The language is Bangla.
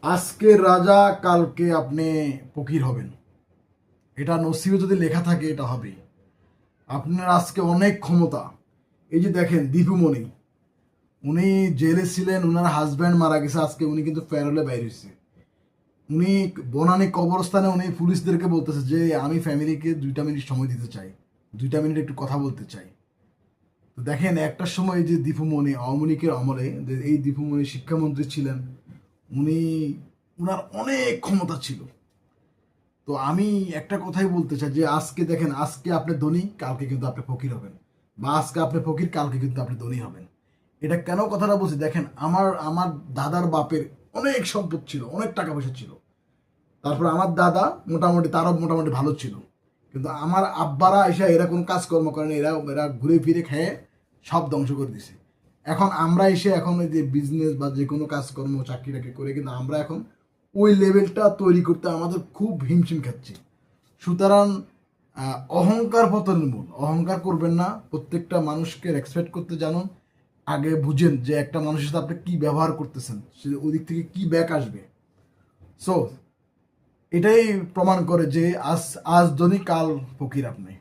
আজকের রাজা কালকে আপনি ফকির হবেন, এটা নসিবে যদি লেখা থাকে এটা হবে। আপনার আজকে অনেক ক্ষমতা। এই যে দেখেন দীপুমণি, উনি জেলে ছিলেন, উনার হাজব্যান্ড মারা গেছে, আজকে উনি কিন্তু প্যারোলে বাইর হয়েছে। উনি বনানী কবরস্থানে উনি পুলিশদেরকে বলতেছে যে আমি ফ্যামিলিকে 2টা মিনিট সময় দিতে চাই, 2টা মিনিট একটু কথা বলতে চাই। তো দেখেন একটা সময় যে দীপুমণি আওয়ামী লীগের আমলে এই দীপুমণি শিক্ষামন্ত্রী ছিলেন, উনি উনার অনেক ক্ষমতা ছিল। তো আমি একটা কথাই বলতে চাই যে আজকে দেখেন, আজকে আপনি ধনী, কালকে কিন্তু আপনি ফকির হবেন, বা আজকে আপনি ফকির, কালকে কিন্তু আপনি ধনী হবেন। এটা কেন কথাটা বলছি দেখেন, আমার আমার দাদার বাপের অনেক সম্পদ ছিল, অনেক টাকা পয়সা ছিল। তারপর আমার দাদা মোটামুটি, তারও মোটামুটি ভালো ছিল। কিন্তু আমার আব্বারা এসে এরা কোনো কাজকর্ম করেনি, এরা এরা ঘুরে ফিরে খেয়ে সব ধ্বংস করে দিছে। এখন আমরা এসে এখন ওই যে বিজনেস বা যে কোনো কাজকর্ম চাকরি টাকরি করে কিন্তু আমরা এখন ওই লেভেলটা তৈরি করতে আমাদের খুব হিমশিম খাচ্ছি। সুতরাং অহংকার পতনের মূল, অহংকার করবেন না, প্রত্যেকটা মানুষকে রেসপেক্ট করতে জানুন। আগে বুঝেন যে একটা মানুষের সাথে আপনি কি ব্যবহার করতেছেন, সে ওই দিক থেকে কি ব্যাক আসবে। সো এটাই প্রমাণ করে যে আজ আজ ধনী কাল ফকির আপনি।